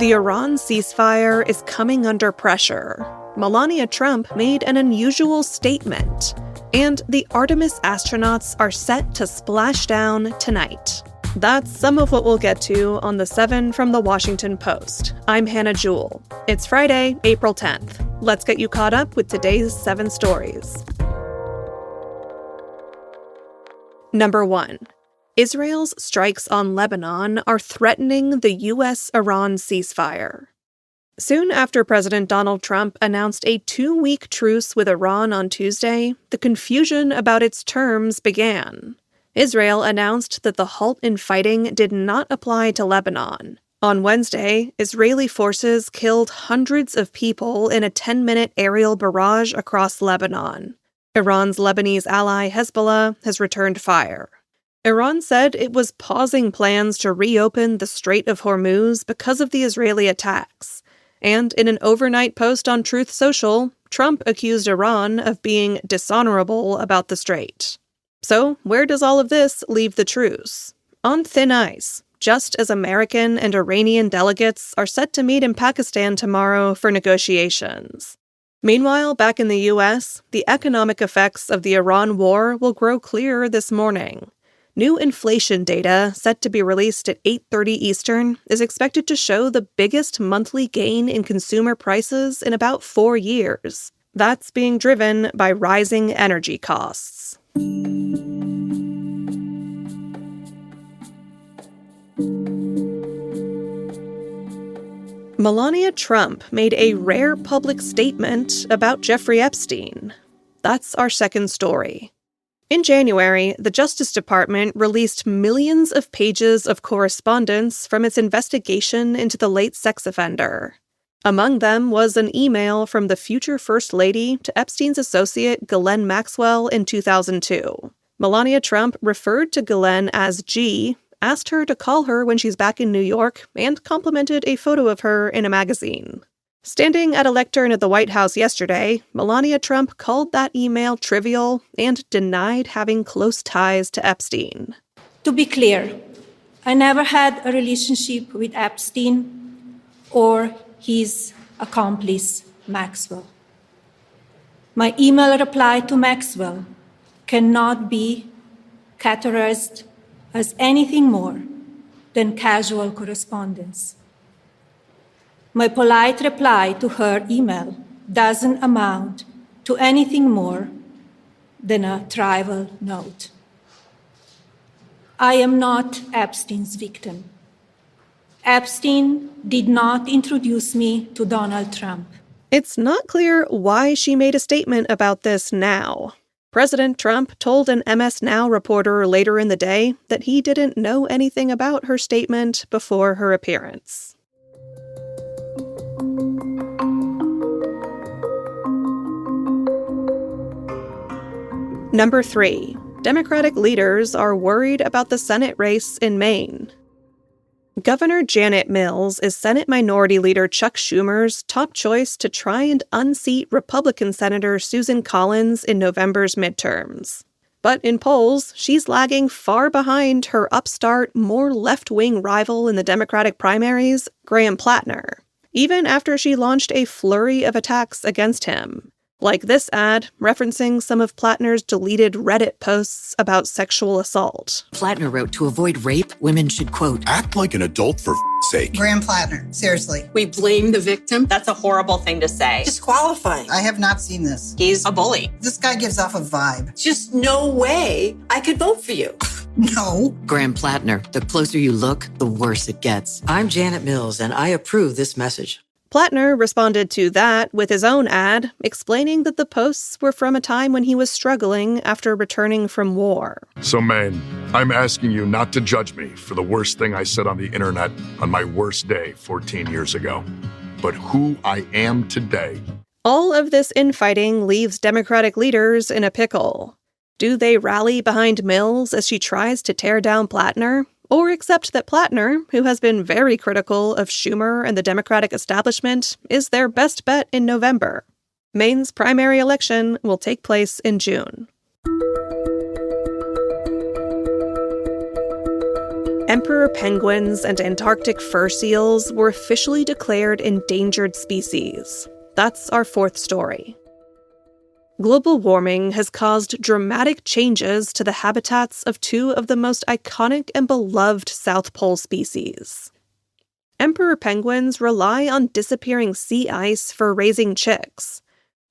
The Iran ceasefire is coming under pressure. Melania Trump made an unusual statement. And the Artemis astronauts are set to splash down tonight. That's some of what we'll get to on the 7 from the Washington Post. I'm Hannah Jewell. It's Friday, April 10th. Let's get you caught up with today's 7 stories. Number 1. Israel's strikes on Lebanon are threatening the U.S.-Iran ceasefire. Soon after President Donald Trump announced a 2-week truce with Iran on Tuesday, the confusion about its terms began. Israel announced that the halt in fighting did not apply to Lebanon. On Wednesday, Israeli forces killed hundreds of people in a 10-minute aerial barrage across Lebanon. Iran's Lebanese ally Hezbollah has returned fire. Iran said it was pausing plans to reopen the Strait of Hormuz because of the Israeli attacks. And in an overnight post on Truth Social, Trump accused Iran of being dishonorable about the strait. So, where does all of this leave the truce? On thin ice, just as American and Iranian delegates are set to meet in Pakistan tomorrow for negotiations. Meanwhile, back in the U.S., the economic effects of the Iran war will grow clearer this morning. New inflation data, set to be released at 8:30 Eastern, is expected to show the biggest monthly gain in consumer prices in about 4 years. That's being driven by rising energy costs. Melania Trump made a rare public statement about Jeffrey Epstein. That's our second story. In January, the Justice Department released millions of pages of correspondence from its investigation into the late sex offender. Among them was an email from the future First Lady to Epstein's associate Ghislaine Maxwell in 2002. Melania Trump referred to Ghislaine as G, asked her to call her when she's back in New York, and complimented a photo of her in a magazine. Standing at a lectern at the White House yesterday, Melania Trump called that email trivial and denied having close ties to Epstein. To be clear, I never had a relationship with Epstein or his accomplice, Maxwell. My email reply to Maxwell cannot be categorized as anything more than casual correspondence. My polite reply to her email doesn't amount to anything more than a trivial note. I am not Epstein's victim. Epstein did not introduce me to Donald Trump. It's not clear why she made a statement about this now. President Trump told an MS Now reporter later in the day that he didn't know anything about her statement before her appearance. Number 3. Democratic leaders are worried about the Senate race in Maine. Governor Janet Mills is Senate Minority Leader Chuck Schumer's top choice to try and unseat Republican Senator Susan Collins in November's midterms. But in polls, she's lagging far behind her upstart, more left-wing rival in the Democratic primaries, Graham Plattner, even after she launched a flurry of attacks against him. Like this ad, referencing some of Plattner's deleted Reddit posts about sexual assault. Plattner wrote, to avoid rape, women should, quote, act like an adult for sake. Graham Plattner, seriously. We blame the victim? That's a horrible thing to say. Disqualifying. I have not seen this. He's a bully. This guy gives off a vibe. Just no way I could vote for you. No. Graham Plattner, the closer you look, the worse it gets. I'm Janet Mills, and I approve this message. Plattner responded to that with his own ad, explaining that the posts were from a time when he was struggling after returning from war. So, Maine, I'm asking you not to judge me for the worst thing I said on the internet on my worst day 14 years ago, but who I am today. All of this infighting leaves Democratic leaders in a pickle. Do they rally behind Mills as she tries to tear down Plattner? Or accept that Plattner, who has been very critical of Schumer and the Democratic establishment, is their best bet in November? Maine's primary election will take place in June. Emperor penguins and Antarctic fur seals were officially declared endangered species. That's our fourth story. Global warming has caused dramatic changes to the habitats of two of the most iconic and beloved South Pole species. Emperor penguins rely on disappearing sea ice for raising chicks.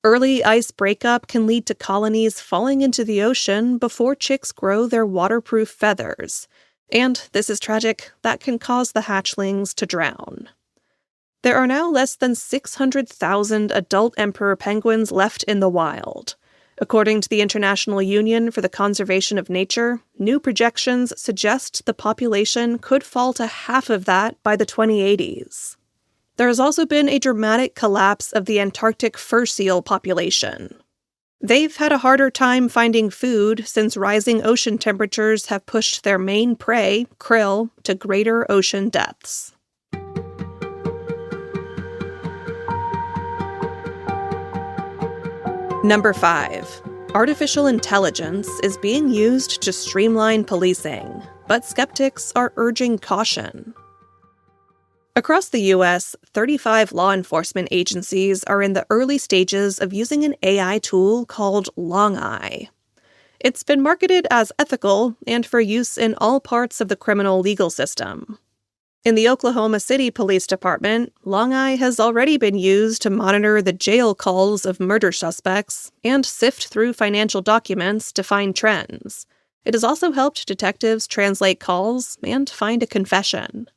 Early ice breakup can lead to colonies falling into the ocean before chicks grow their waterproof feathers. And this is tragic, that can cause the hatchlings to drown. There are now less than 600,000 adult emperor penguins left in the wild. According to the International Union for the Conservation of Nature, new projections suggest the population could fall to half of that by the 2080s. There has also been a dramatic collapse of the Antarctic fur seal population. They've had a harder time finding food since rising ocean temperatures have pushed their main prey, krill, to greater ocean depths. Number 5. Artificial intelligence is being used to streamline policing, but skeptics are urging caution. Across the U.S., 35 law enforcement agencies are in the early stages of using an AI tool called LongEye. It's been marketed as ethical and for use in all parts of the criminal legal system. In the Oklahoma City Police Department, LongEye has already been used to monitor the jail calls of murder suspects and sift through financial documents to find trends. It has also helped detectives translate calls and find a confession.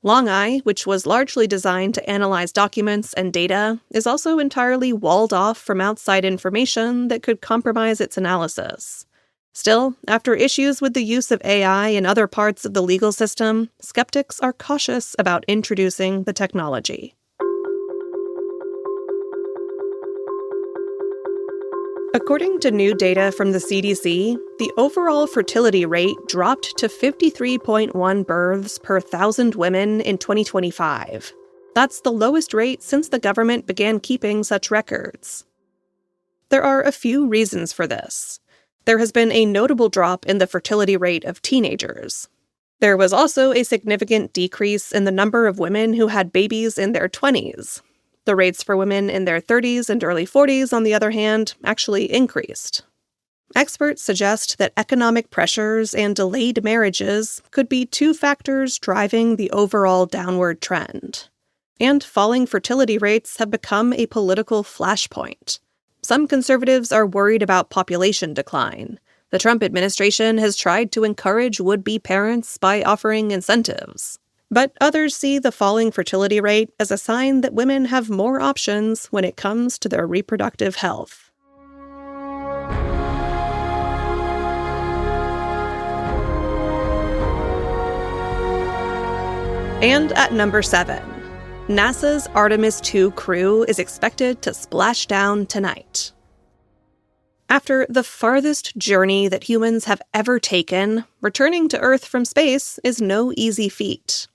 LongEye, which was largely designed to analyze documents and data, is also entirely walled off from outside information that could compromise its analysis. Still, after issues with the use of AI in other parts of the legal system, skeptics are cautious about introducing the technology. According to new data from the CDC, the overall fertility rate dropped to 53.1 births per 1,000 women in 2025. That's the lowest rate since the government began keeping such records. There are a few reasons for this. There has been a notable drop in the fertility rate of teenagers. There was also a significant decrease in the number of women who had babies in their 20s. The rates for women in their 30s and early 40s, on the other hand, actually increased. Experts suggest that economic pressures and delayed marriages could be two factors driving the overall downward trend. And falling fertility rates have become a political flashpoint. Some conservatives are worried about population decline. The Trump administration has tried to encourage would-be parents by offering incentives. But others see the falling fertility rate as a sign that women have more options when it comes to their reproductive health. And at number 7. NASA's Artemis II crew is expected to splash down tonight. After the farthest journey that humans have ever taken, returning to Earth from space is no easy feat.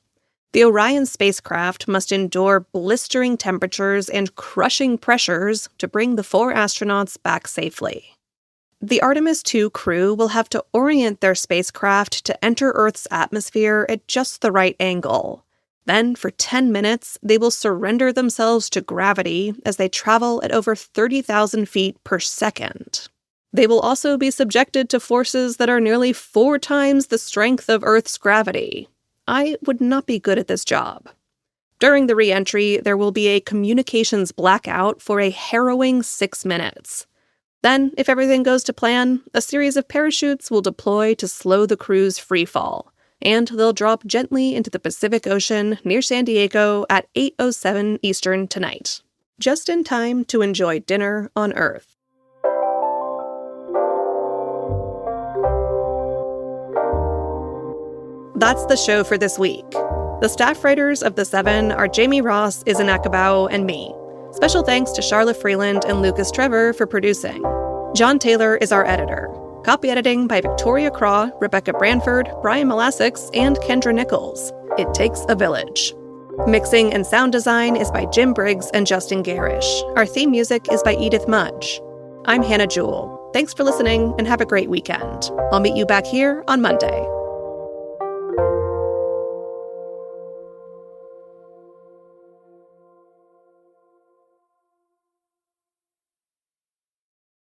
The Orion spacecraft must endure blistering temperatures and crushing pressures to bring the 4 astronauts back safely. The Artemis II crew will have to orient their spacecraft to enter Earth's atmosphere at just the right angle. Then, for 10 minutes, they will surrender themselves to gravity as they travel at over 30,000 feet per second. They will also be subjected to forces that are nearly 4 times the strength of Earth's gravity. I would not be good at this job. During the re-entry, there will be a communications blackout for a harrowing 6 minutes. Then, if everything goes to plan, a series of parachutes will deploy to slow the crew's freefall, and they'll drop gently into the Pacific Ocean near San Diego at 8:07 Eastern tonight, just in time to enjoy dinner on Earth. That's the show for this week. The staff writers of The Seven are Jamie Ross, Izan Akabao, and me. Special thanks to Charla Freeland and Lucas Trevor for producing. John Taylor is our editor. Copy editing by Victoria Craw, Rebecca Branford, Brian Molasix, and Kendra Nichols. It takes a village. Mixing and sound design is by Jim Briggs and Justin Garish. Our theme music is by Edith Mudge. I'm Hannah Jewell. Thanks for listening and have a great weekend. I'll meet you back here on Monday.